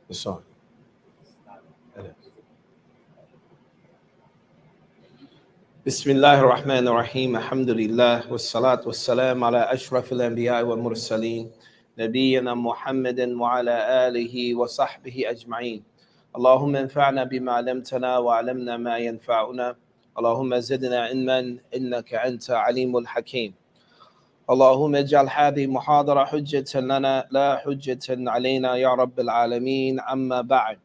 The song. It is. بسم الله الرحمن الرحيم الحمد لله والصلاة والسلام على أشرف الأنبياء والمرسلين نبينا محمد وعلى آله وصحبه أجمعين اللهم انفعنا بما علمتنا وعلمنا ما ينفعنا اللهم زدنا علما إنك أنت عليم الحكيم اللهم اجعل هذه محاضرة حجة لنا لا حجة علينا يا رب العالمين أما بعد.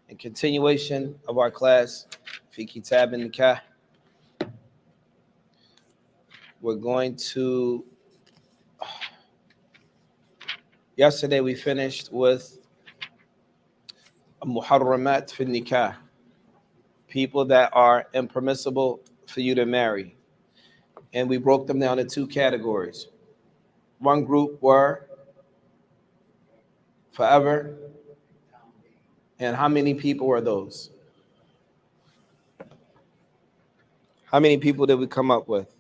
In continuation of our class في كتاب النكاح, we're going to, yesterday we finished with muharramat fi nikah, people that are impermissible for you to marry. And we broke them down into two categories. One group were forever. And how many people were those? How many people did we come up with?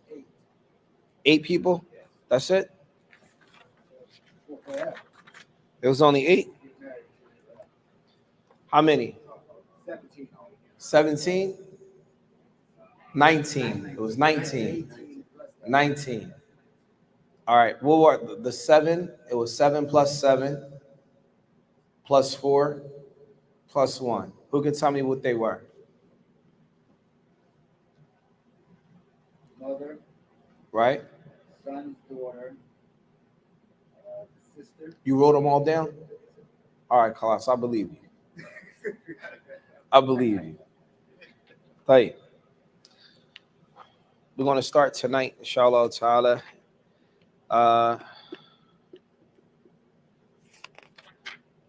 8 people? That's it? It was only 8? How many? 17? 19. It was 19. 19. All right. What were the 7? It was 7 plus 7 plus 4 plus 1. Who can tell me what they were? Mother, right? son, daughter, sister. You wrote them all down? All right, Carlos, I believe you. I believe you. Hey, we're going to start tonight, inshallah ta'ala.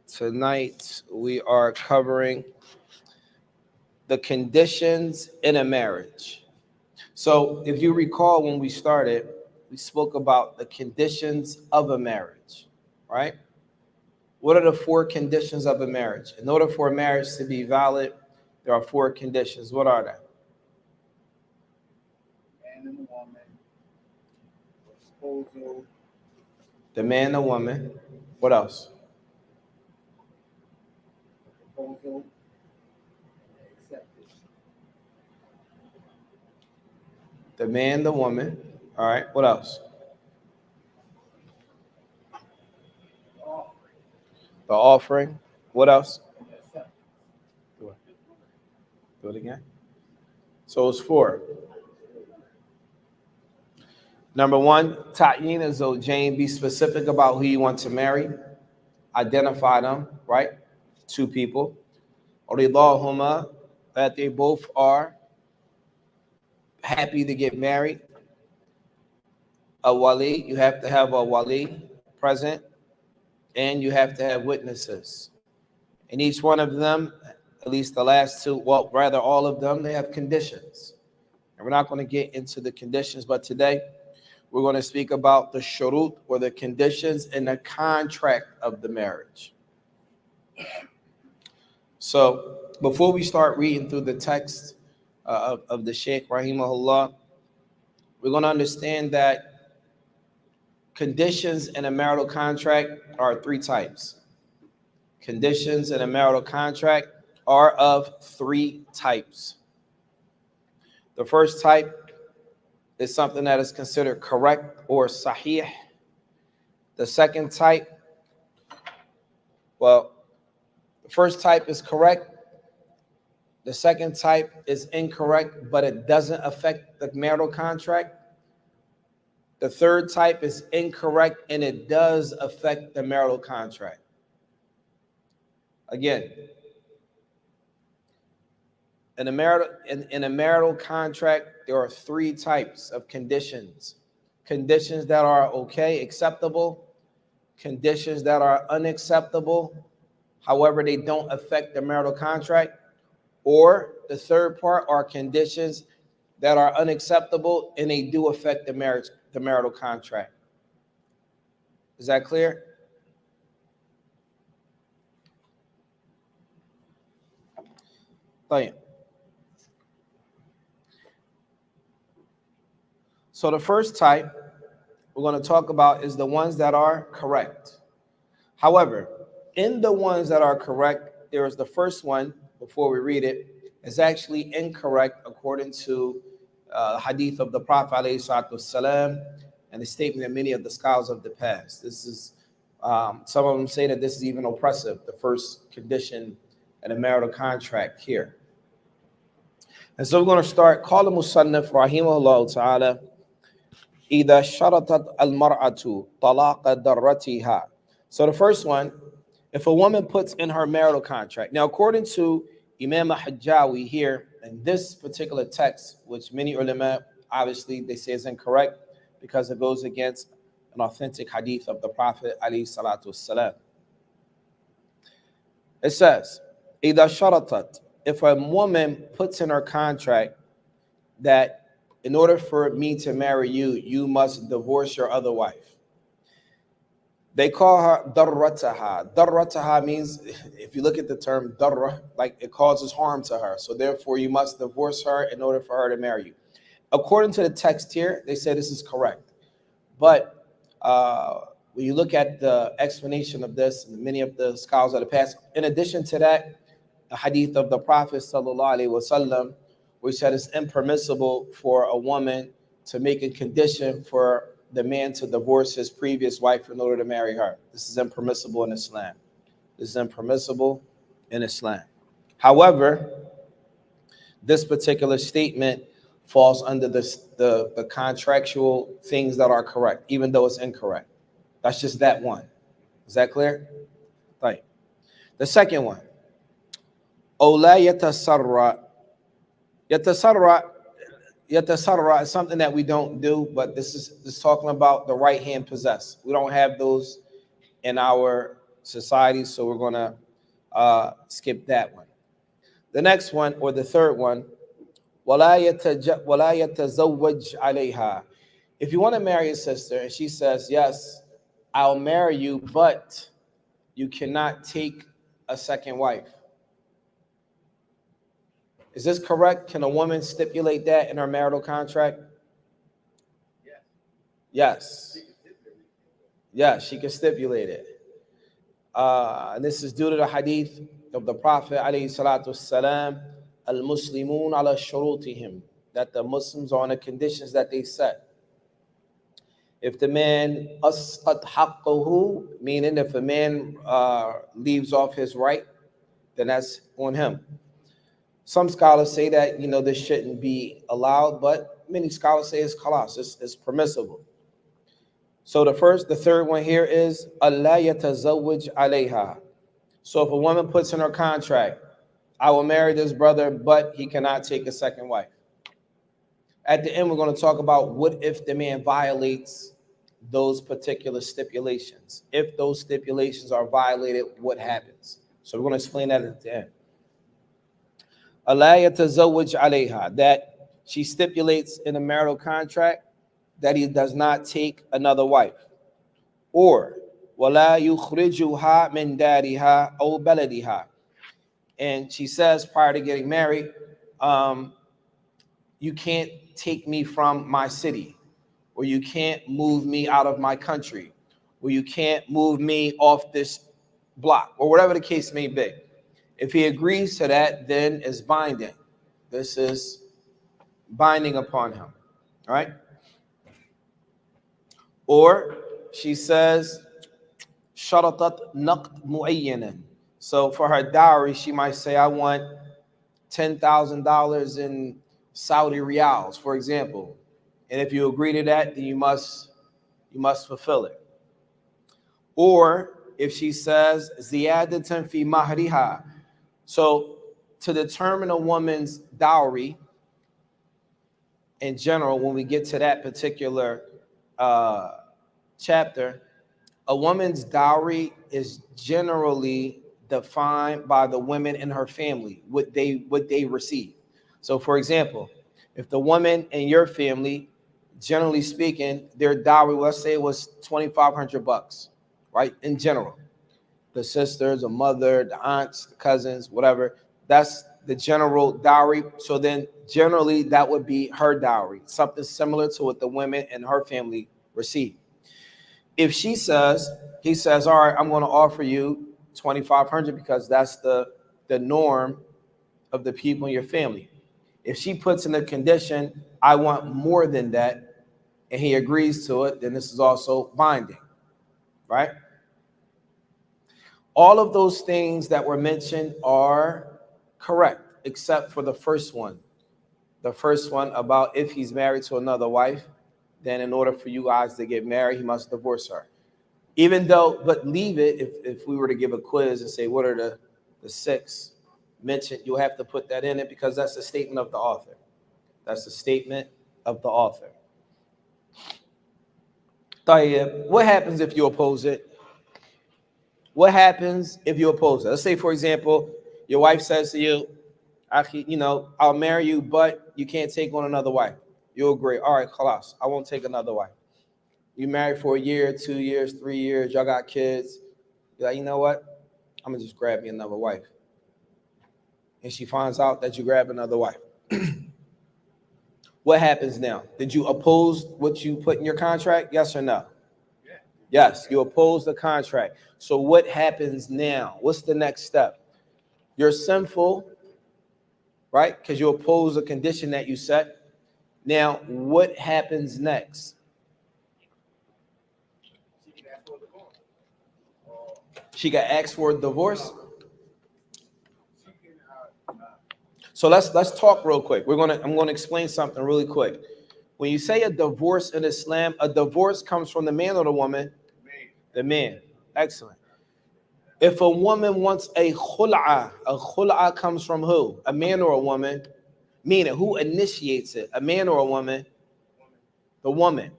Tonight, we are covering the conditions in a marriage. So, if you recall, when we started, we spoke about the conditions of a marriage, right? What are the 4 conditions of a marriage? In order for a marriage to be valid, there are 4 conditions. What are they? Man and woman, proposal. The man, the woman. What else? Proposal, acceptance. The man, the woman. All right. What else? The offering. What else? Do it again. So it's 4. Number 1, ta'yin az-zawjayn, be specific about who you want to marry. Identify them, right? 2 people. Ridahuma, that they both are happy to get married. A wali, you have to have a wali present, and you have to have witnesses. And each one of them, at least the last 2, well, rather all of them, they have conditions. And we're not going to get into the conditions, but today we're going to speak about the shurut, or the conditions in the contract of the marriage. So before we start reading through the text of the Shaykh Rahimahullah, we're going to understand that conditions in a marital contract are 3 types. Conditions in a marital contract are of 3 types. The first type is something that is considered correct or sahih. The second type, well, the first type is correct. The second type is incorrect, but it doesn't affect the marital contract. The third type is incorrect, and it does affect the marital contract. Again, in a marital contract, there are 3 types of conditions. Conditions that are okay, acceptable. Conditions that are unacceptable. However, they don't affect the marital contract. Or the third part are conditions that are unacceptable and they do affect the marital contract. Is that clear? Fine. So the first type we're going to talk about is the ones that are correct. However, in the ones that are correct, there is the first one, before we read it, is actually incorrect according to hadith of the Prophet ﷺ, and the statement of many of the scholars of the past. This is, some of them say that this is even oppressive, the first condition in a marital contract here. And so we're going to start. Qala Musannif rahimahullah ta'ala, إذا شرطت المرأة طلاق ضرتها. So the first one, if a woman puts in her marital contract. Now, according to Imam al-Hajjawi here, in this particular text, which many ulama, obviously, they say is incorrect because it goes against an authentic hadith of the Prophet alayhi salatu wasalam. It says, إذا شرطت, if a woman puts in her contract that in order for me to marry you, you must divorce your other wife. They call her darrataha. Darrataha means, if you look at the term darra, like it causes harm to her. So therefore, you must divorce her in order for her to marry you. According to the text here, they say this is correct. But when you look at the explanation of this, and many of the scholars of the past, in addition to that, the hadith of the Prophet sallallahu alaihi wasallam, which said it's impermissible for a woman to make a condition for the man to divorce his previous wife in order to marry her. This is impermissible in Islam. This is impermissible in Islam. However, this particular statement falls under the contractual things that are correct, even though it's incorrect. That's just that one. Is that clear? Right. The second one. Ola yatasarra. Yatasarra is something that we don't do, but this is talking about the right hand possessed. We don't have those in our society, so we're going to skip that one. The next one, or the third one, وَلَا يَتَزَوَّجْ عَلَيْهَا. If you want to marry a sister and she says, yes, I'll marry you, but you cannot take a second wife. Is this correct? Can a woman stipulate that in her marital contract? Yes. Yes, she can stipulate it. And this is due to the hadith of the Prophet alayhi salatu wasalam, al-Muslimun ala shurutihim, that the Muslims are on the conditions that they set. If the man asqat haqqahu, meaning if a man leaves off his right, then that's on him. Some scholars say that, this shouldn't be allowed, but many scholars say it's khalas, it's permissible. So the third one here is Allah yatazawwaj alayha. So if a woman puts in her contract, I will marry this brother, but he cannot take a second wife. At the end, we're going to talk about what if the man violates those particular stipulations. If those stipulations are violated, what happens? So we're going to explain that at the end. Allah yatazawwaj alayha, that she stipulates in a marital contract that he does not take another wife. Or wala yukhrijuha min dariha aw baladiha, and she says prior to getting married, you can't take me from my city, or you can't move me out of my country, or you can't move me off this block, or whatever the case may be. If he agrees to that, then it's binding. This is binding upon him, all right? Or she says, sharatat naqd mu'ayyanan. So for her dowry, she might say, I want $10,000 in Saudi riyals, for example. And if you agree to that, then you must fulfill it. Or if she says, ziyadatan fi mahriha. So to determine a woman's dowry, in general, when we get to that particular chapter, a woman's dowry is generally defined by the women in her family, what they receive. So for example, if the woman in your family, generally speaking, their dowry, let's say it was $2,500, right? In general, the sisters, the mother, the aunts, the cousins, whatever, that's the general dowry. So then generally that would be her dowry, something similar to what the women in her family receive. If he says, all right, I'm going to offer you $2,500 because that's the norm of the people in your family. If she puts in a condition, I want more than that, and he agrees to it, then this is also binding, right? All of those things that were mentioned are correct, except for the first one. The first one about if he's married to another wife, then in order for you guys to get married, he must divorce her. Even though, but leave it, if we were to give a quiz and say, what are the six mentioned, you'll have to put that in it because that's the statement of the author. That's the statement of the author. Tayyib, what happens if you oppose it? What happens if you oppose it? Let's say, for example, your wife says to you, I'll marry you, but you can't take on another wife. You agree. All right, khalas, I won't take another wife. You married for a year, 2 years, 3 years, y'all got kids. You're like, you know what? I'm going to just grab me another wife. And she finds out that you grab another wife. What happens now? Did you oppose what you put in your contract? Yes or no? Yeah. Yes, you oppose the contract. So what happens now? What's the next step? You're sinful, right? Because you oppose a condition that you set. Now, what happens next? She got asked for a divorce. So let's talk real quick. I'm gonna explain something really quick. When you say a divorce in Islam, a divorce comes from the man or the woman? The man. Excellent. If a woman wants a khul'a comes from who? A man or a woman? Meaning, who initiates it? A man or a woman? The woman.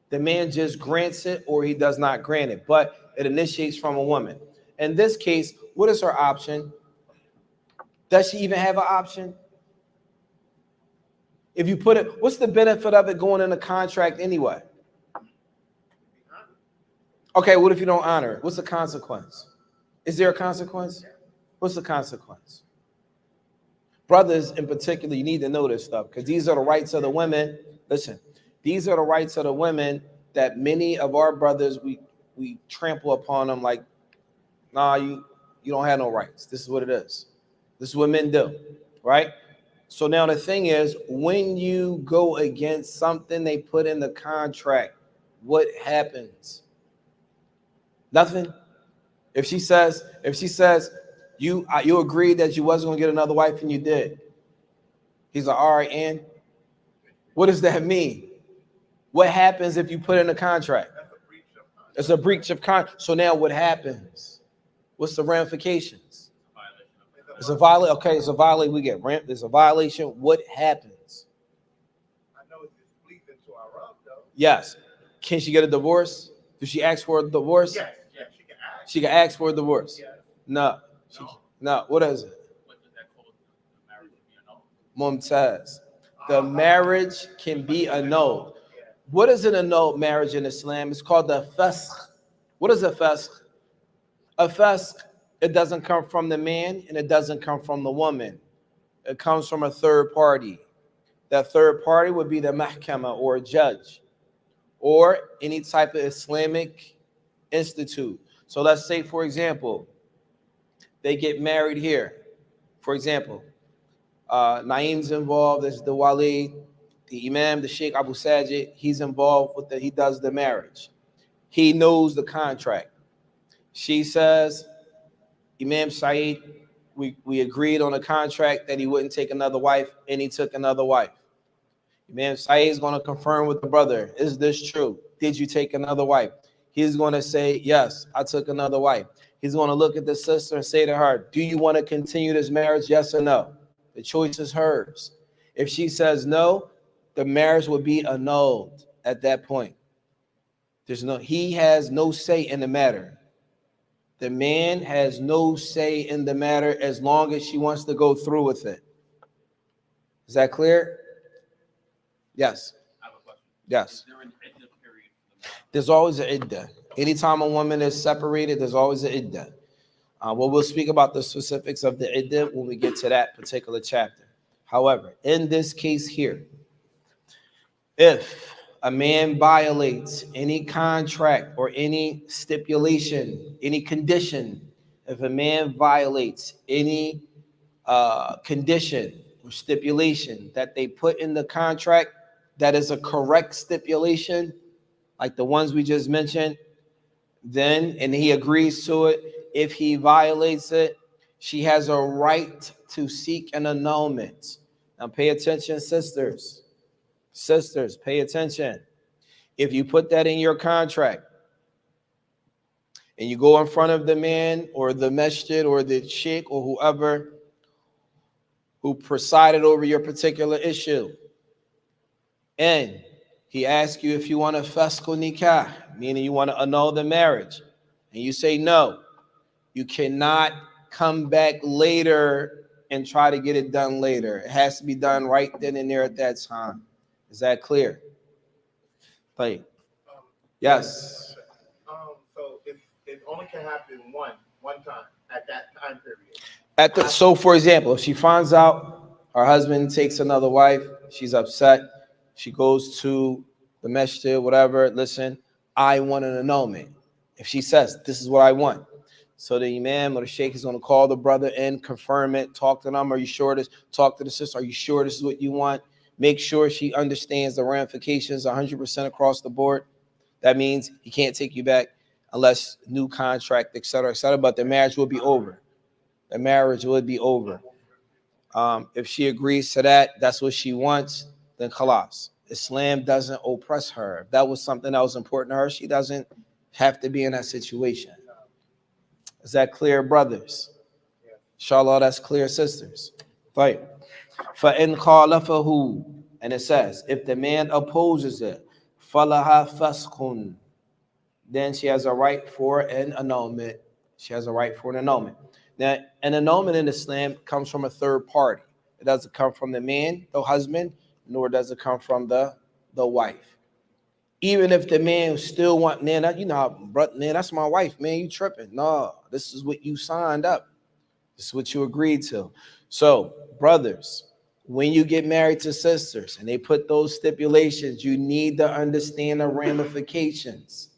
The man just grants it or he does not grant it, but it initiates from a woman. In this case, what is her option? Does she even have an option? If you put it, what's the benefit of it going in a contract anyway? Okay, what if you don't honor it? What's the consequence? Is there a consequence? What's the consequence? Brothers in particular, you need to know this stuff because these are the rights of the women. Listen, these are the rights of the women that many of our brothers, we trample upon them like, nah, you don't have no rights. This is what it is. This is what men do, right? So now the thing is, when you go against something they put in the contract, what happens? Nothing. If she says you agreed that you wasn't gonna get another wife and you did, he's like, all right, and what does that mean? What happens if you put in a contract? It's a breach of contract. So now what happens? What's the ramifications? It's a violation. Okay, it's a violation. We get rent. There's a violation. What happens? I know it's pleasing to our Rob, though. Yes. Can she get a divorce? Does she ask for a divorce? Yes, she can ask. She can ask for a divorce. Yes. No. No. What is it? What does that call the marriage be annulled? Mumtaz. The marriage can be annulled. What is an annulled marriage in Islam? It's called the fasq. What is a fasq? A fasq, it doesn't come from the man and it doesn't come from the woman. It comes from a third party. That third party would be the mahkama or a judge or any type of Islamic institute. So let's say, for example, they get married here. For example, Naeem's involved, there's the wali, the imam, the sheikh Abu Sajid, he's involved with he does the marriage. He knows the contract. She says, Imam Saeed, we agreed on a contract that he wouldn't take another wife, and he took another wife. Imam Saeed is going to confirm with the brother, is this true? Did you take another wife? He's going to say, yes, I took another wife. He's going to look at the sister and say to her, do you want to continue this marriage, yes or no? The choice is hers. If she says no, the marriage will be annulled at that point. He has no say in the matter. The man has no say in the matter as long as she wants to go through with it. Is that clear? Yes. I have a question. Yes. Is there an iddah period for the marriage? There's always an iddah. Anytime a woman is separated, there's always an iddah. Well, we'll speak about the specifics of the iddah when we get to that particular chapter. However, in this case here, if a man violates any contract or any stipulation, any condition If a man violates any condition or stipulation that they put in the contract that is a correct stipulation, like the ones we just mentioned, then, and he agrees to it, if he violates it, she has a right to seek an annulment. Now pay attention, sisters. Sisters, pay attention. If you put that in your contract and you go in front of the man or the masjid or the sheikh or whoever who presided over your particular issue, and he asks you if you want to fasq nikah, meaning you want to annul the marriage, and you say no, you cannot come back later and try to get it done later. It has to be done right then and there at that time. Is that clear? Play. Yes. So it only can happen one time at that time period. So for example, if she finds out her husband takes another wife, she's upset. She goes to the masjid, whatever. Listen, I want an annulment. If she says, this is what I want. So the imam or the sheikh is going to call the brother in, confirm it, talk to them. Are you sure this? Talk to the sister. Are you sure this is what you want? Make sure she understands the ramifications 100% across the board. That means he can't take you back unless new contract, etc., etc. But the marriage will be over. The marriage would be over. If she agrees to that, that's what she wants, then khalas. Islam doesn't oppress her. If that was something that was important to her, she doesn't have to be in that situation. Is that clear, brothers? Inshallah, that's clear, sisters. Right. فَإِنْ خَالَفَهُ, and it says, if the man opposes it, فَلَهَا فَسْقٌ, then she has a right for an annulment. She has a right for an annulment. Now, an annulment in Islam comes from a third party. It doesn't come from the man, the husband, nor does it come from the wife. Even if the man still want, man, man, that's my wife, man, you tripping. No, this is what you signed up. This is what you agreed to. So, brothers, when you get married to sisters and they put those stipulations, you need to understand the ramifications.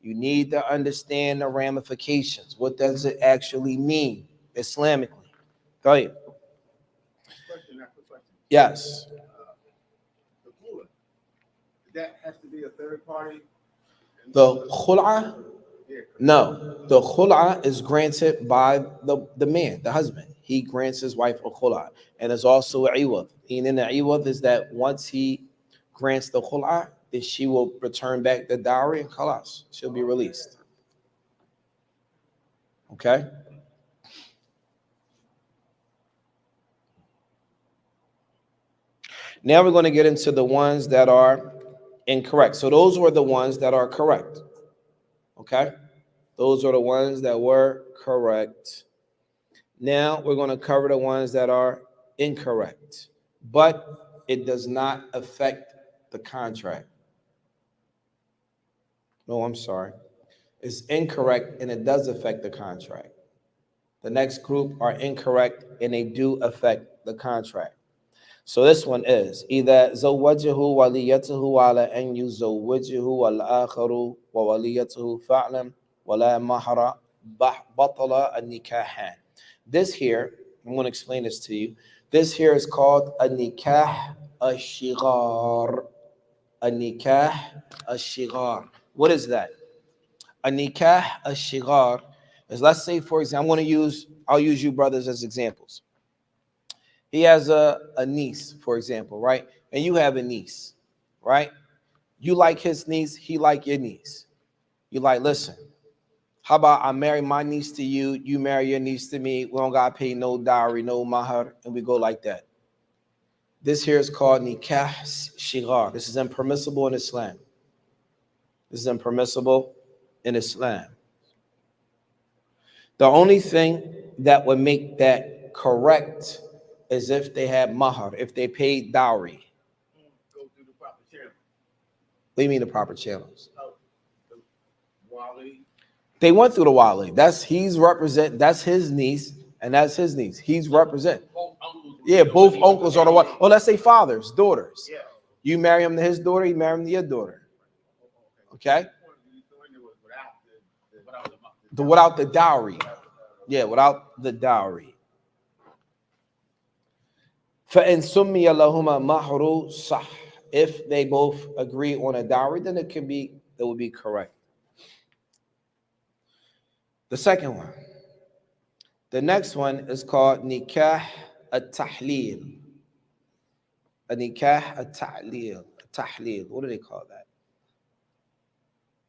You need to understand the ramifications. What does it actually mean Islamically? Go ahead. Question. Yes. The khula, that has to be a third party. The khul'ah? No. The khul'ah is granted by the man, the husband. He grants his wife a khul'ah. And there's also a iwad. And in the iwad is that once he grants the khul'ah, then she will return back the dowry and khalas. She'll be released. Okay? Now we're going to get into the ones that are incorrect. So those were the ones that are correct. Okay? Those are the ones that were correct. Now we're going to cover the ones that are incorrect. But it does not affect the contract. No, I'm sorry. It's incorrect and it does affect the contract. The next group are incorrect and they do affect the contract. So this one is either زوجه وليته على أن يزوجه الآخر ووليته فعلا ولا مهر بطل النكاحان. This here, I'm going to explain this to you. This here is called a nikah al-shigar. A nikah al-shigar. What is that? A nikah al-shigar is, let's say, for example, I'll use you brothers as examples. He has a niece, for example, right? And you have a niece, right? You like his niece, he like your niece. You like, listen, how about I marry my niece to you, you marry your niece to me, we don't gotta pay no dowry, no mahar, and we go like that. This here is called nikah shigar. This is impermissible in Islam. This is impermissible in Islam. The only thing that would make that correct is if they had mahar, if they paid dowry. Go through the proper channels. What do you mean the proper channels? The wali. They went through the wali. That's his niece, and that's his niece. He's represent. Both uncles. Yeah, both uncles are the one. Or let's say fathers, daughters. Yeah. You marry him to his daughter, you marry him to your daughter. Okay? Without Without the dowry. Yeah, without the dowry. فَإِن سُمِّيَ لَهُمَا مَهْرُ صَحْ. If they both agree on a dowry, then it would be correct. The second one. The next one is called nikah at-tahleel. A nikah at-tahleel. Tahleel. What do they call that?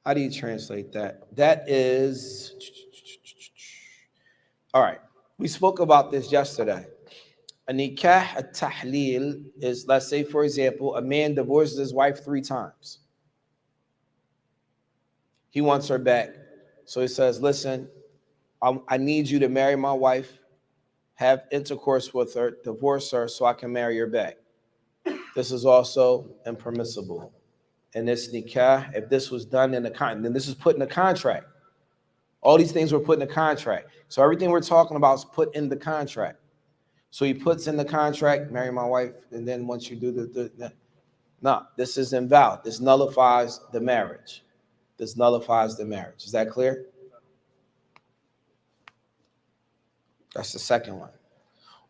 How do you translate that? That is, all right. We spoke about this yesterday. A nikah at-tahleel is, let's say, for example, a man divorces his wife 3 times. He wants her back. So he says, listen, I need you to marry my wife, have intercourse with her, divorce her so I can marry her back. This is also impermissible. And this nikah, if this was done in the contract, then this is put in the contract. All these things were put in the contract. So everything we're talking about is put in the contract. So he puts in the contract, marry my wife, and then once you do no, this is invalid. This nullifies the marriage. This nullifies the marriage. Is that clear? That's the second one.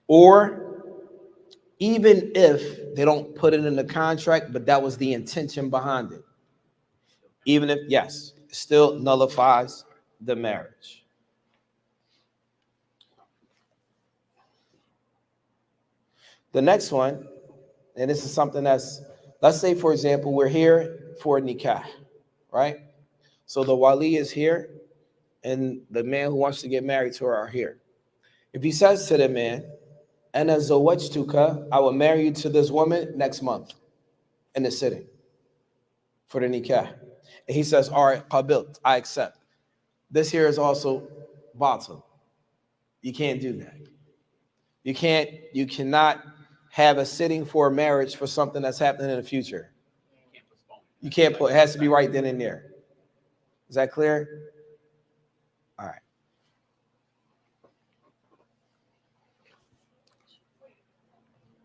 Or even if they don't put it in the contract, but that was the intention behind it. Even if, yes, it still nullifies the marriage. The next one, and this is something that's, let's say, for example, we're here for nikah, right? So the wali is here, and the man who wants to get married to her are here. If he says to the man, Ana zawajtuka, I will marry you to this woman next month in the sitting for the nikah. And he says, all right, qabilt, I accept. This here is also batil. You can't do that. You cannot have a sitting for a marriage for something that's happening in the future. You can't put, it has to be right then and there. Is that clear? All right.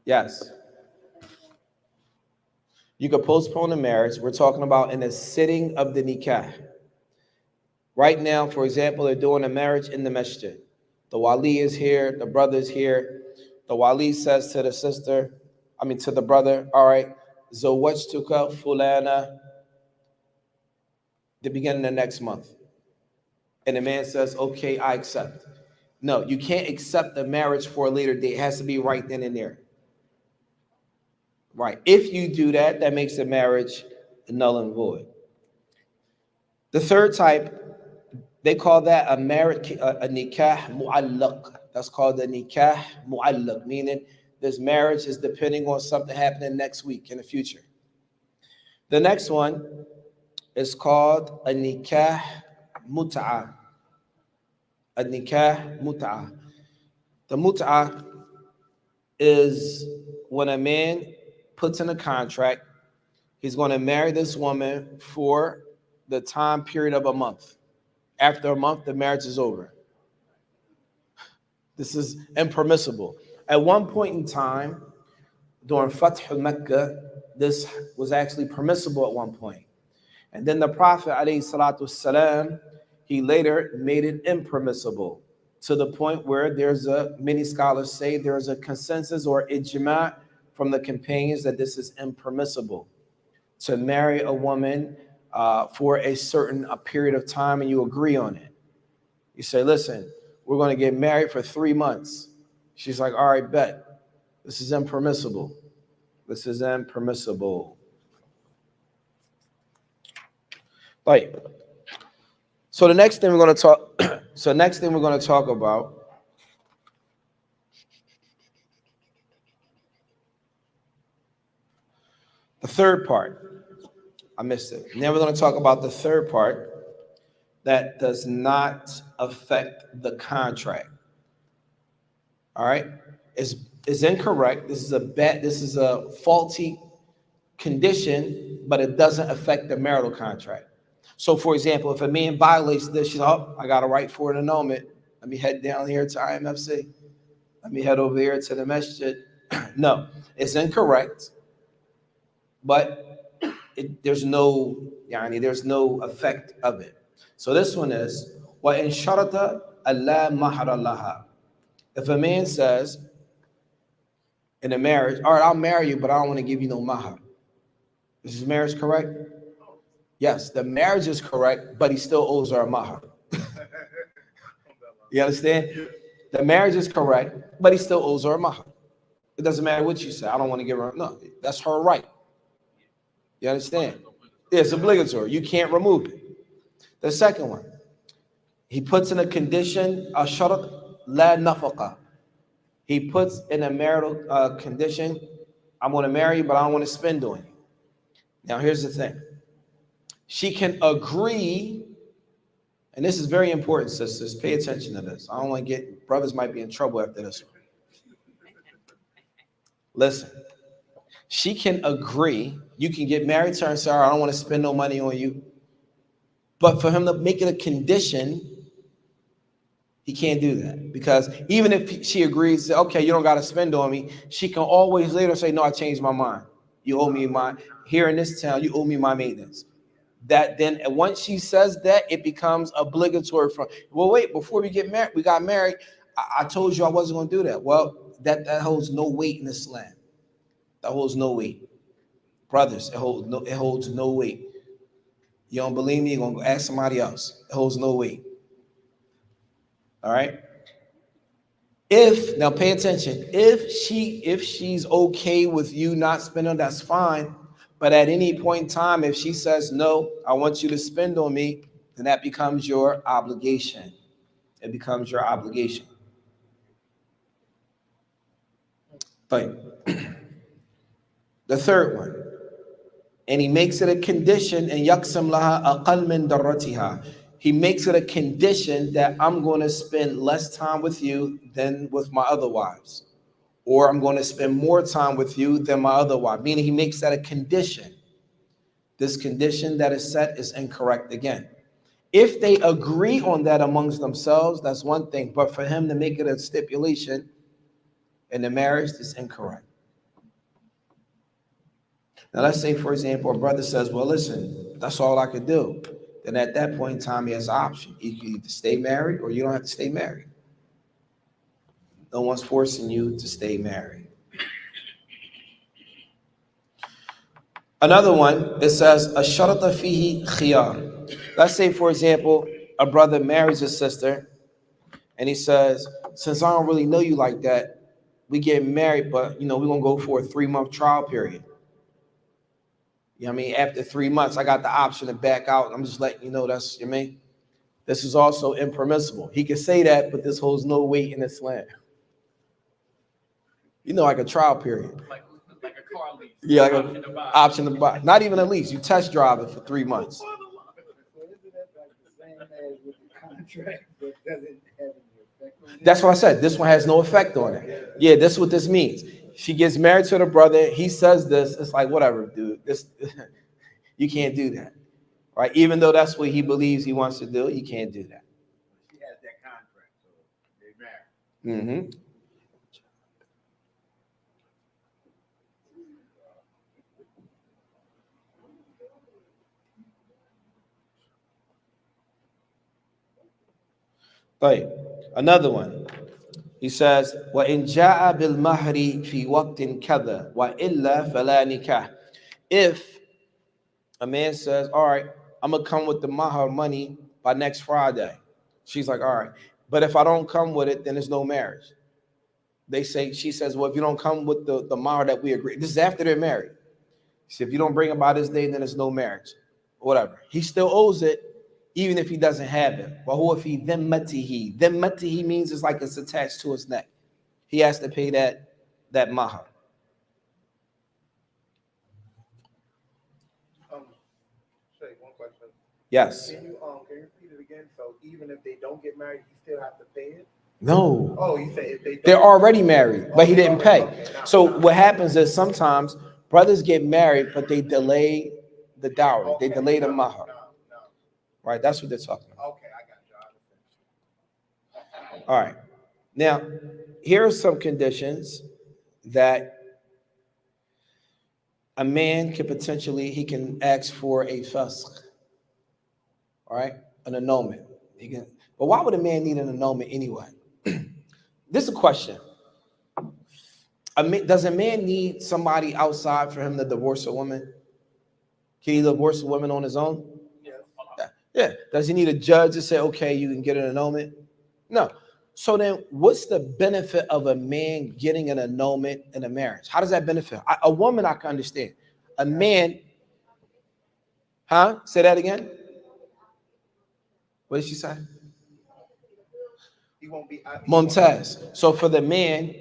Yes. You could postpone the marriage. We're talking about in the sitting of the nikah. Right now, for example, they're doing a marriage in the masjid. The wali is here, the brother is here. The wali says to the sister, to the brother, all right, zawajtuka fulana, the beginning of next month. And the man says, okay, I accept. No, you can't accept the marriage for a later date. It has to be right then and there. Right. If you do that, that makes the marriage null and void. The third type, they call that a marriage, a nikah mu'allaq. That's called a nikah mu'allaq, meaning this marriage is depending on something happening next week in the future. The next one is called a nikah mut'ah. A nikah mut'ah. The mut'ah is when a man puts in a contract, he's going to marry this woman for the time period of a month. After a month, the marriage is over. This is impermissible. At one point in time, during Fath Mecca, this was actually permissible at one point. And then the Prophet, ﷺ, he later made it impermissible to the point where many scholars say there's a consensus or ijma' from the companions that this is impermissible to marry a woman for a certain period of time and you agree on it. You say, listen, we're going to get married for 3 months. She's like, all right, bet. This is impermissible. This is impermissible. Right. So the next thing we're going to talk about the third part. I missed it. Now we're going to talk about the third part that does not affect the contract. All right? It's incorrect. This is a faulty condition, but it doesn't affect the marital contract. So, for example, if a man violates this, she's like, oh, I got a right for an annulment. Let me head down here to IMFC. Let me head over here to the masjid. No, it's incorrect, but there's no effect of it. So this one is, وَإِنْ شَرَطَ Allah mahra laha. If a man says in a marriage, all right, I'll marry you, but I don't want to give you no mahar. Is his marriage correct? Yes, the marriage is correct, but he still owes her a mahar. You understand? The marriage is correct, but he still owes her a mahar. It doesn't matter what you say. I don't want to give her. No, that's her right. You understand? It's obligatory. You can't remove it. The second one, he puts in a condition, a sharat la nafaqa. He puts in a marital condition, I'm going to marry you, but I don't want to spend on you. Now, here's the thing. She can agree, and this is very important, sisters. Pay attention to this. I don't want to get, brothers might be in trouble after this one. Listen, she can agree. You can get married to her and say, all right, I don't want to spend no money on you. But for him to make it a condition, he can't do that. Because even if she agrees, okay, you don't got to spend on me, she can always later say, no, I changed my mind. You owe me here in this town, you owe me my maintenance. That then, once she says that, it becomes obligatory for, well, wait, before we got married, I told you I wasn't going to do that. Well, that holds no weight in Islam. That holds no weight. Brothers, it holds no weight. You don't believe me, you're going to go ask somebody else. It holds no weight. All right? Now pay attention. If she's okay with you not spending, that's fine. But at any point in time, if she says, no, I want you to spend on me, then that becomes your obligation. It becomes your obligation. But the third one, and he makes it a condition, and yaksam laha aqal min darratiha. He makes it a condition that I'm going to spend less time with you than with my other wives, or I'm going to spend more time with you than my other wife. Meaning, he makes that a condition. This condition that is set is incorrect again. If they agree on that amongst themselves, that's one thing. But for him to make it a stipulation in the marriage is incorrect. Now, let's say, for example, a brother says, well, listen, that's all I could do. Then at that point in time, he has an option. You can either stay married or you don't have to stay married. No one's forcing you to stay married. Another one, it says, asharata fihi khiyar. Let's say, for example, a brother marries his sister, and he says, since I don't really know you like that, we get married, but, we're going to go for a 3-month trial period. You know what I mean? After 3 months, I got the option to back out. I'm just letting you know that's, you know what I mean? This is also impermissible. He can say that, but this holds no weight in Islam. Like a trial period. Like a car lease. Yeah, like an option to buy. Not even a lease. You test drive it for 3 months. So isn't that like the same as with the contract, but doesn't have any effect on it? That's what I said. This one has no effect on it. Yeah, this is what this means. She gets married to the brother. He says this. It's like, whatever, dude. This, you can't do that. Right? Even though that's what he believes he wants to do, you can't do that. She has that contract, so they married. Mm-hmm. Right. Another one. He says, وَإِنْ جَاءَ بِالْمَهْرِ فِي وَقْتٍ كَذَا وَإِلَّا فَلَا نِكَاحٍ. If a man says, all right, I'm going to come with the mahar money by next Friday. She's like, all right. But if I don't come with it, then there's no marriage. She says, well, if you don't come with the mahar that we agree, this is after they're married. She said, if you don't bring it by this day, then there's no marriage. Whatever. He still owes it, even if he doesn't have it. وَهُوَ فِي ذِمَّتِهِ. Dhimmatihi means it's like it's attached to his neck. He has to pay that mahar. Shay, one question. Yes. Can you repeat it again? So even if they don't get married, you still have to pay it? No. Oh, you say if they don't. They're already married, but he didn't pay. Okay, So what happens is sometimes brothers get married, but they delay the dowry. They delay the mahar. No. Right? That's what they're talking about. Okay, I got you. All right. Now, here are some conditions that a man can potentially, he can ask for a fasq. All right? An annulment. He can, but why would a man need an annulment anyway? This is a question. Does a man need somebody outside for him to divorce a woman? Can he divorce a woman on his own? Yeah. Does he need a judge to say, okay, you can get an annulment? No. So then what's the benefit of a man getting an annulment in a marriage? How does that benefit? A woman, I can understand. A man, huh? Say that again. What did she say? He won't be. Mumtaz. So for the man,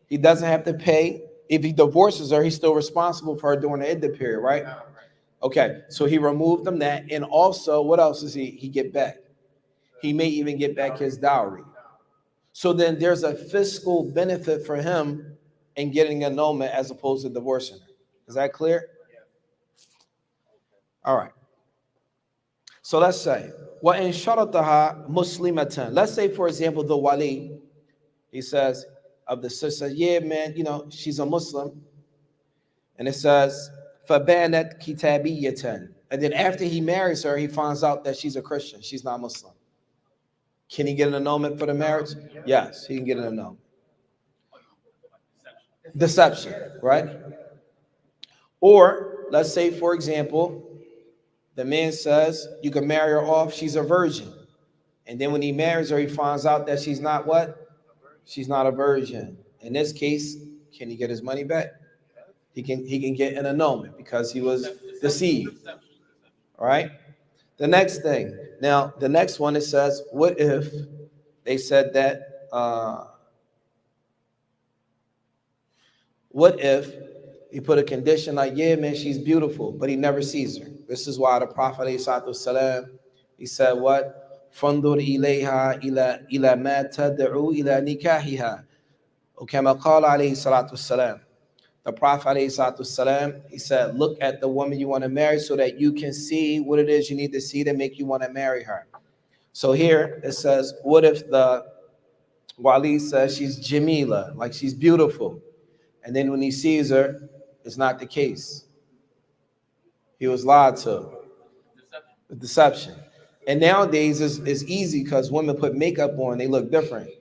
he doesn't have to pay. If he divorces her, he's still responsible for her during the iddah period, right? Okay, so he removed them that, and also, what else does he get back? He may even get back his dowry. So then there's a fiscal benefit for him in getting an annulment as opposed to divorcing her. Is that clear? All right. So let's say, what in sharataha muslimatan. Let's say, for example, the wali, he says of the sister, yeah, man, she's a Muslim, and it says fabanat kitabiyatan. And then after he marries her, he finds out that she's a Christian. She's not Muslim. Can he get an annulment for the marriage? Yes, he can get an annulment. Deception, right? Or let's say, for example, the man says you can marry her off, she's a virgin. And then when he marries her, he finds out that she's not what? She's not a virgin. In this case, can he get his money back? He can get an annulment because he was deceived. All right. The next thing. Now, the next one, it says, what if they said that, what if he put a condition like, yeah, man, she's beautiful, but he never sees her. This is why the Prophet ﷺ, he said what? فَانْظُرْ إِلَيْهَا إِلَى مَا تَدْعُو إِلَى نِكَاحِهَا. وَكَمَا قَالَ عَلَيْهِ الصَّلَاةُ وَالسَّلَامُ. The Prophet ﷺ, he said, look at the woman you want to marry so that you can see what it is you need to see to make you want to marry her. So here it says, what if the wali says she's Jamila, like she's beautiful, and then when he sees her, it's not the case. He was lied to. Deception. And nowadays it's easy because women put makeup on, they look different.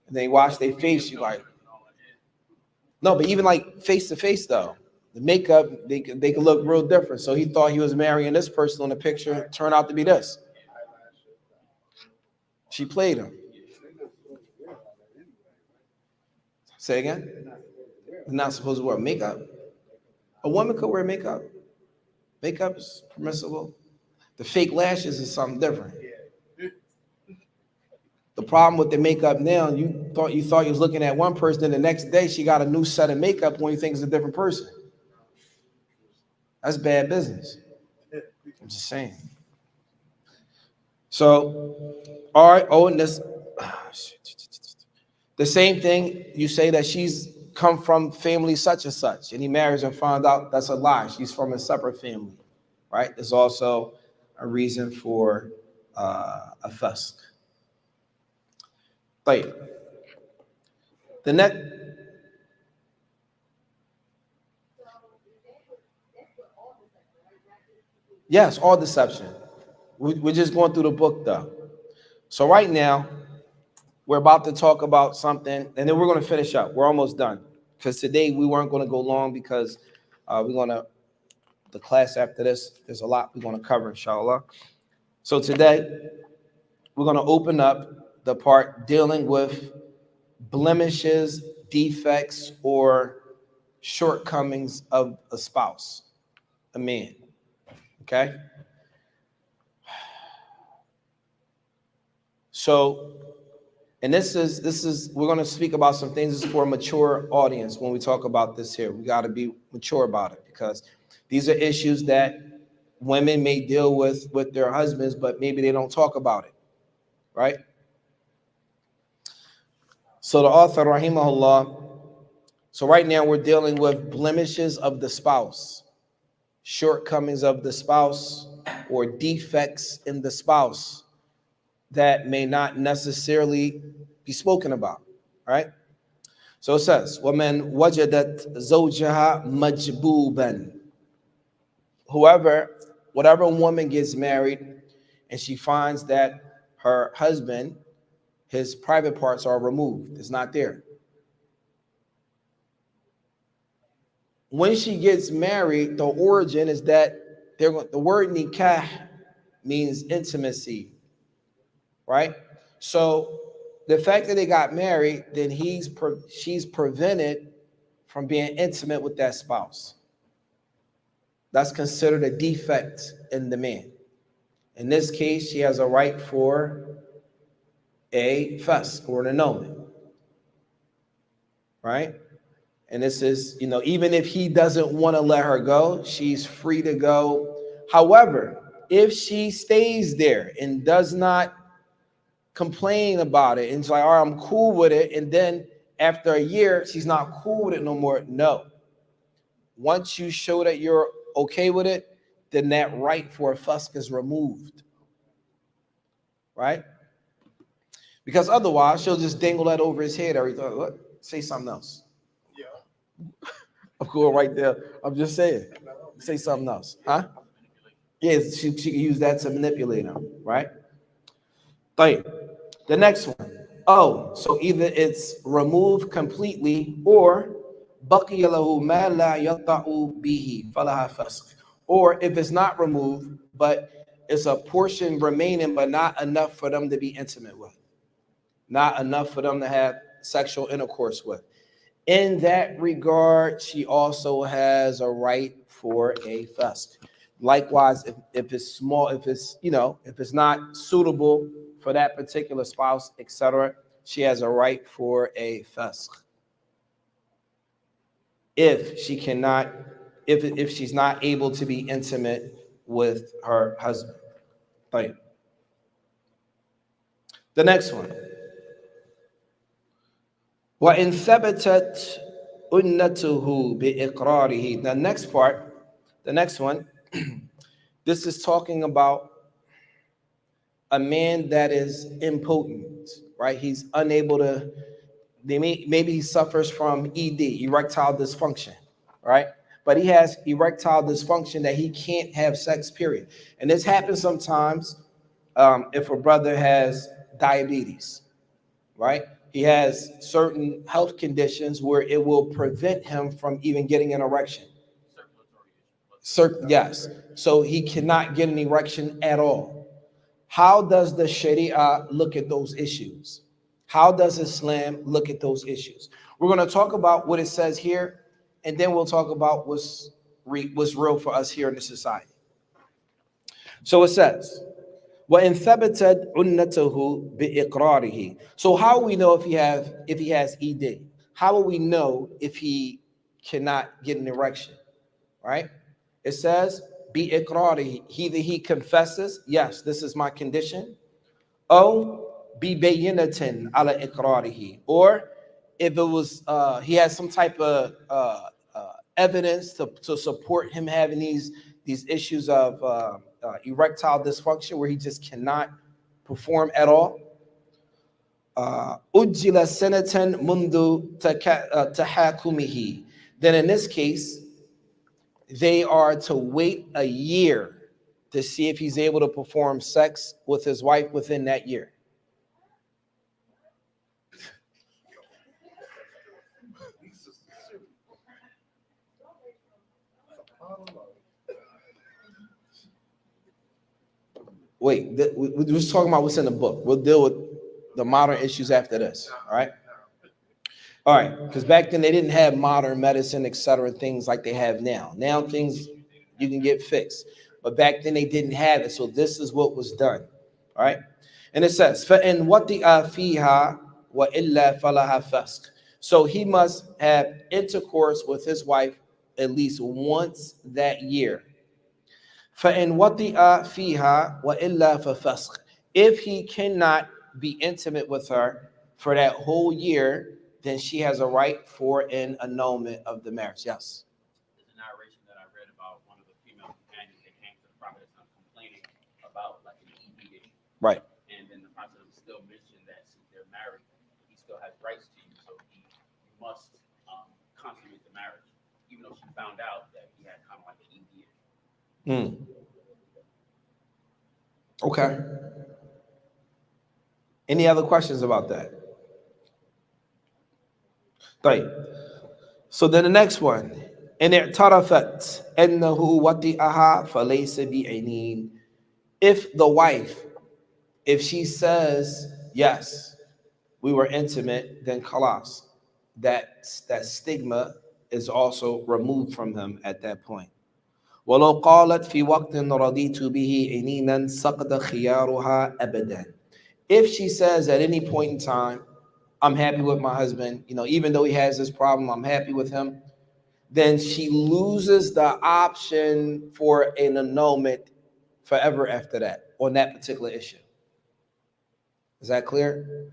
And they wash their face, you like. No, but even like face to face though, the makeup, they could look real different. So he thought he was marrying this person on the picture, turned out to be this. She played him. Say again? They're not supposed to wear makeup. A woman could wear makeup. Makeup is permissible. The fake lashes is something different. The problem with the makeup now, you thought you was looking at one person, and the next day she got a new set of makeup when you think it's a different person. That's bad business. I'm just saying. So, all right. Oh, and this, the same thing. You say that she's come from family such and such, and he marries and found out that's a lie. She's from a separate family, right? There's also a reason for a fusk. Right. The next. Yes, all deception. We're just going through the book though. So right now, we're about to talk about something, and then we're going to finish up. We're almost done. Because today we weren't going to go long because the class after this, there's a lot we're going to cover, inshallah. So today, we're going to open up the part dealing with blemishes, defects, or shortcomings of a spouse, a man. Okay? So, and this is we're going to speak about some things. This is for a mature audience when we talk about this here. We got to be mature about it because these are issues that women may deal with their husbands, but maybe they don't talk about it, right? So the author, rahimahullah, so right now we're dealing with blemishes of the spouse, shortcomings of the spouse, or defects in the spouse that may not necessarily be spoken about, right? So it says, وَمَنْ وَجَدَتْ زَوْجَهَا مَجْبُوبًا. Whatever woman gets married and she finds that her husband, his private parts are removed. It's not there. When she gets married, the origin is that the word nikah means intimacy, right? So the fact that they got married, then she's prevented from being intimate with that spouse. That's considered a defect in the man. In this case, she has a right for a fusk or an annulment, right? And this is, even if he doesn't want to let her go, she's free to go. However, if she stays there and does not complain about it, and it's like, all right, I'm cool with it, and then after a year, she's not cool with it no more, no. Once you show that you're okay with it, then that right for a fusk is removed, right? Because otherwise, she'll just dangle that over his head every time. What? Say something else. Yeah. I'm going right there. I'm just saying. Say something else. Huh? Yes, she can use that to manipulate him, right? Right. The next one. Oh, so either it's removed completely or بقي له ما لا يطأ به فلها فسق. Or if it's not removed, but it's a portion remaining, but not enough for them to be intimate with. Not enough for them to have sexual intercourse with. In that regard, she also has a right for a fusk. Likewise, if it's small, if it's not suitable for that particular spouse, etc., she has a right for a fusk. If she's not able to be intimate with her husband. Right. The next one. وَإِنْ ثَبَتَتْ أُنَّتُهُ بِإِقْرَارِهِ. The next one, this is talking about a man that is impotent, right? He's unable to, maybe he suffers from ED, erectile dysfunction, right? But he has erectile dysfunction that he can't have sex, period. And this happens sometimes if a brother has diabetes, right? He has certain health conditions where it will prevent him from even getting an erection. Yes. So he cannot get an erection at all. How does the Sharia look at those issues? How does Islam look at those issues? We're going to talk about what it says here, and then we'll talk about what's real for us here in the society. So it says, وَإِنْ ثَبَتَتْ عُنَّتُهُ بِإِقْرَارِهِ. So how will we know if he has ED? How will we know if he cannot get an erection? Right? It says, بِإِقْرَارِهِ. Either he confesses, yes, this is my condition, or بِبَيِّنَةٍ عَلَى إِقْرَارِهِ. Or if it was, he has some type of evidence to support him having these issues of erectile dysfunction where he just cannot perform at all. أُجِّلَ سَنَةً مُنْذُ تَحَاكُمِهِ. Then in this case, they are to wait a year to see if he's able to perform sex with his wife within that year. Wait, we're just talking about what's in the book. We'll deal with the modern issues after this. All right. All right. Because back then they didn't have modern medicine, etc., things like they have now. Now things you can get fixed. But back then they didn't have it. So this is what was done. All right. And it says, فَإِنْ وَطِئَ فِيهَا وَإِلَّا فَلَهَا فَسْقٌ. So he must have intercourse with his wife at least once that year. فَإِنْ وَطِئَ فِيهَا وَإِلَّا فَفَسْقٌ. If he cannot be intimate with her for that whole year, then she has a right for an annulment of the marriage. Yes. There's a narration that I read about one of the female companions that came to the Prophet complaining about like an ED issue. Right. And then the Prophet still mentioned that since they're married, he still has rights to you, so he must consummate the marriage, even though she found out that he had kind of like an ED issue. Okay. Any other questions about that? Right. So then the next one. إن اعترفت أنه وطئها فليس بعينين. If the wife, if she says, yes, we were intimate, then khalas, that stigma is also removed from him at that point. ولو قالت في وقت رضيت به عينينا سقط خيارها أبدا. If she says at any point in time, I'm happy with my husband, even though he has this problem, I'm happy with him, then she loses the option for an annulment forever after that on that particular issue. Is that clear?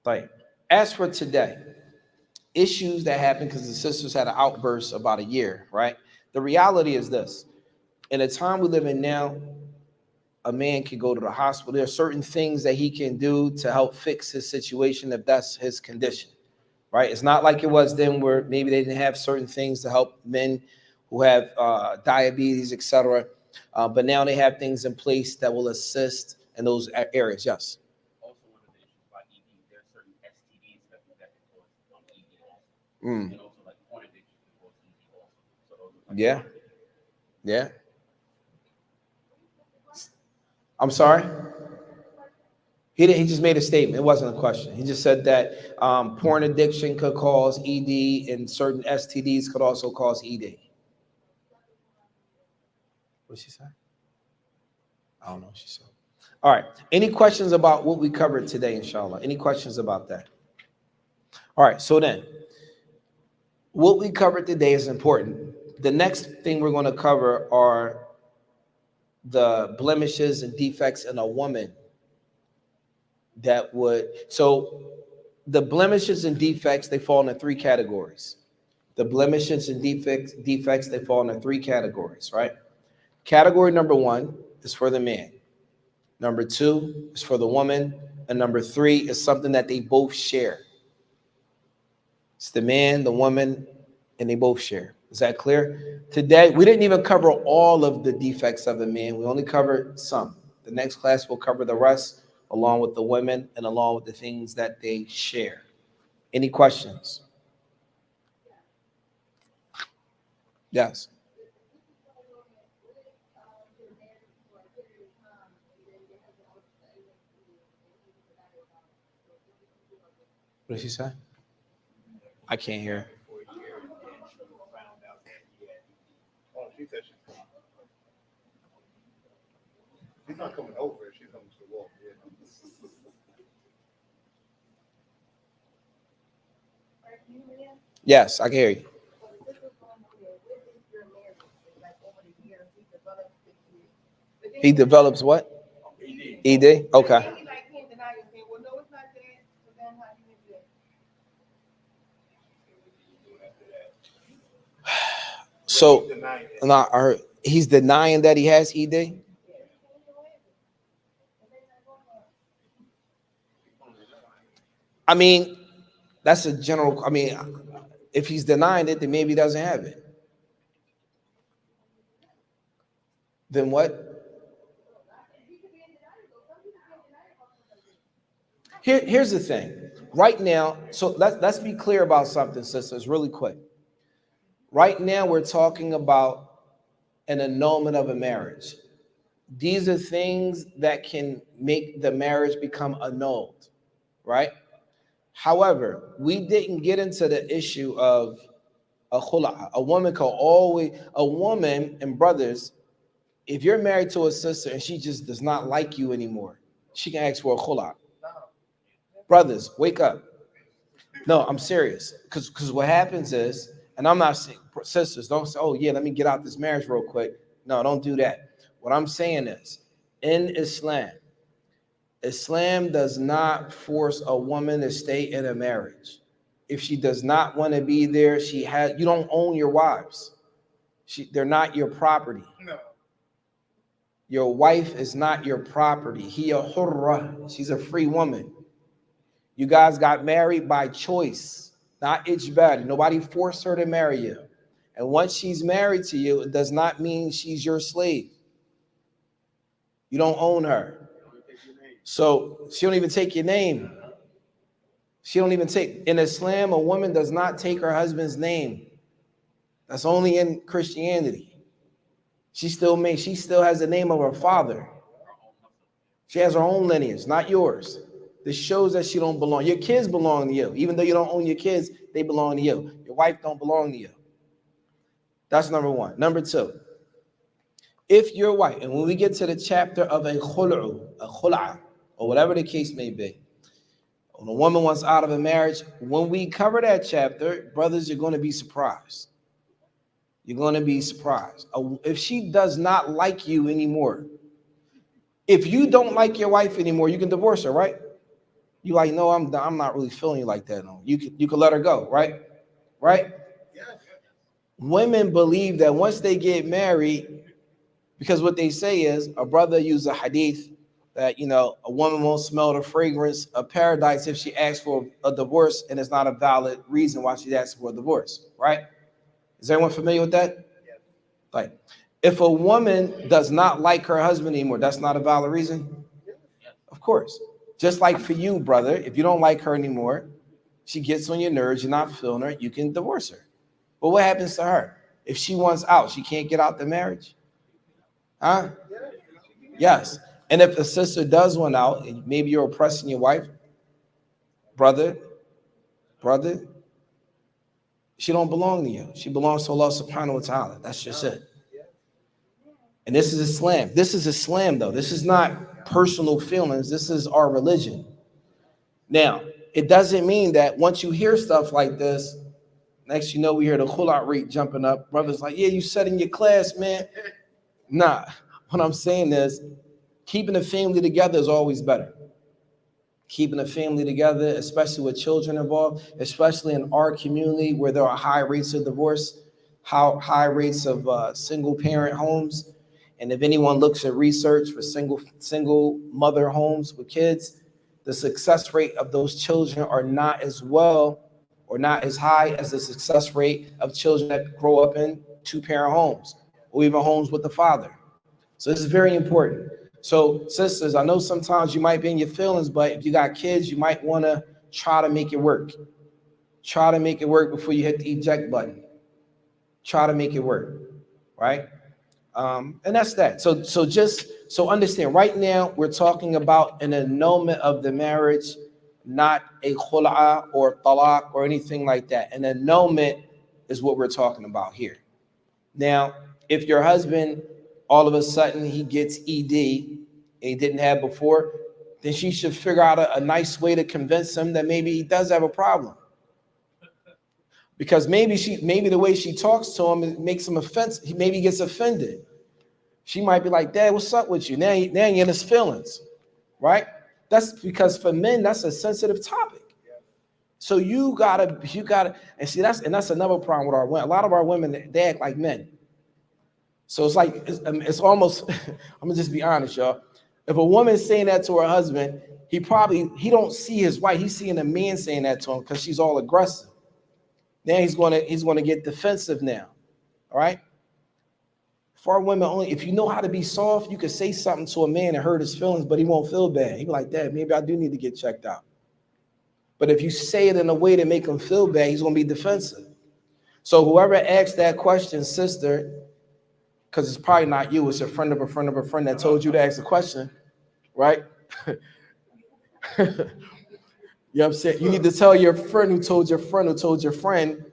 Right. As for today, issues that happen because the sisters had an outburst about a year, right? The reality is this. In the time we live in now, a man can go to the hospital. There are certain things that he can do to help fix his situation if that's his condition, right? It's not like it was then where maybe they didn't have certain things to help men who have diabetes, etc. But now they have things in place that will assist in those areas. Yes. Also, one of the issues about ED, there are certain STDs that can cause ED also. Mm. And also like porn addiction can cause ED also. So those are like Yeah. Yeah. I'm sorry? He just made a statement. It wasn't a question. He just said that porn addiction could cause ED and certain STDs could also cause ED. What did she say? I don't know what she said. All right. Any questions about what we covered today, inshallah? Any questions about that? All right. So then, what we covered today is important. The next thing we're going to cover are the blemishes and defects in a woman that would, so the blemishes and defects, they fall into three categories. The blemishes and defects, they fall into three categories, right? Category number one is for the man. Number two is for the woman. And number three is something that they both share. It's the man, the woman, and they both share. Is that clear? Today, we didn't even cover all of the defects of a man. We only covered some. The next class will cover the rest, along with the women and along with the things that they share. Any questions? Yes. What did she say? I can't hear. Oh, she said she's coming. She's not coming over. She's coming to the wall. Yeah. Yes, I can hear you. He develops what? ED? Okay. So, no, he's denying that he has ED? I mean, that's a general, I mean, if he's denying it, then maybe he doesn't have it. Then what? Here's the thing. Right now, so let's be clear about something, sisters, really quick. Right now, we're talking about an annulment of a marriage. These are things that can make the marriage become annulled, right? However, we didn't get into the issue of a khula. A woman can always, a woman and brothers, if you're married to a sister and she just does not like you anymore, she can ask for a khula. Brothers, wake up. No, I'm serious. Because what happens is, and I'm not saying, sisters, don't say, oh yeah, let me get out this marriage real quick. No, don't do that. What I'm saying is, in Islam, Islam does not force a woman to stay in a marriage. If she does not want to be there, you don't own your wives. They're not your property. No. Your wife is not your property. Hiya hurra. She's a free woman. You guys got married by choice, not ijbari. Nobody forced her to marry you. And once she's married to you, it does not mean she's your slave. You don't own her. So she don't even take your name. She don't even take, in Islam, a woman does not take her husband's name. That's only in Christianity. She still has the name of her father. She has her own lineage, not yours. This shows that she don't belong. Your kids belong to you. Even though you don't own your kids, they belong to you. Your wife don't belong to you. That's number one. Number two, if your wife, and when we get to the chapter of a khul'a, or whatever the case may be, when a woman wants out of a marriage, when we cover that chapter, brothers, you're going to be surprised. You're going to be surprised. If she does not like you anymore, if you don't like your wife anymore, you can divorce her, right? You like, no, I'm not really feeling you like that. No, you can let her go, right? Right? Yes. Women believe that once they get married, because what they say is, a brother used a hadith that, you know, a woman won't smell the fragrance of paradise if she asks for a divorce, and it's not a valid reason why she's asking for a divorce, right? Is everyone familiar with that? Yes. Like, if a woman does not like her husband anymore, that's not a valid reason? Of course. Just like for you, brother, if you don't like her anymore, she gets on your nerves, you're not feeling her, you can divorce her. But what happens to her? If she wants out, she can't get out the marriage? Huh? Yes. And if a sister does want out, and maybe you're oppressing your wife, brother, she don't belong to you. She belongs to Allah subhanahu wa ta'ala. That's just it. And this is Islam. This is Islam, though. This is not personal feelings. This is our religion. Now, it doesn't mean that once you hear stuff like this, next you know we hear the khul'a rate jumping up. Brothers like, yeah, you said in your class, man. Nah, what I'm saying is keeping the family together is always better. Keeping a family together, especially with children involved, especially in our community where there are high rates of divorce, high rates of single parent homes. And if anyone looks at research for single mother homes with kids, the success rate of those children are not as well or not as high as the success rate of children that grow up in two-parent homes or even homes with the father. So this is very important. So sisters, I know sometimes you might be in your feelings, but if you got kids, you might want to try to make it work. Try to make it work before you hit the eject button. Try to make it work, right? And that's that. So understand, right now we're talking about an annulment of the marriage, not a khul'a or talaq or anything like that. An annulment is what we're talking about here. Now, if your husband all of a sudden he gets ED and he didn't have before, then she should figure out a nice way to convince him that maybe he does have a problem. Because maybe the way she talks to him, it makes him offensive. Maybe he gets offended. She might be like, Dad, what's up with you? Now you're in his feelings, right? That's because for men, that's a sensitive topic. So you gotta, and see, that's another problem with our women. A lot of our women, they act like men. So it's like, it's almost, I'm gonna just be honest, y'all. If a woman's saying that to her husband, he don't see his wife. He's seeing a man saying that to him because she's all aggressive. Now he's gonna get defensive now. All right. For our women only, if you know how to be soft, you can say something to a man and hurt his feelings, but he won't feel bad. He'll be like, Dad, maybe I do need to get checked out. But if you say it in a way to make him feel bad, he's gonna be defensive. So whoever asks that question, sister, because it's probably not you, it's a friend of a friend of a friend that told you to ask the question, right? You know what I'm saying? You need to tell your friend who told your friend who told your friend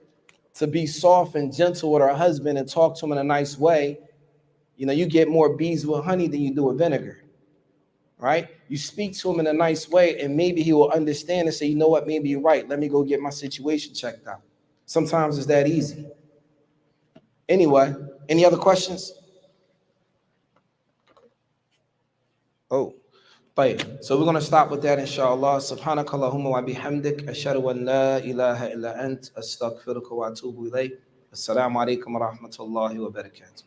to be soft and gentle with her husband and talk to him in a nice way. You know, you get more bees with honey than you do with vinegar, right? You speak to him in a nice way and maybe he will understand and say, you know what, maybe you're right. Let me go get my situation checked out. Sometimes it's that easy. Anyway, any other questions? Oh, طيب. So we're going to stop with that, inshallah. Subhanaka Allahumma wa bihamdik. Ashhadu an la ilaha illa ant. Astaghfiruka wa atubu ilayk. Assalamu alaikum wa rahmatullahi wa barakatuh.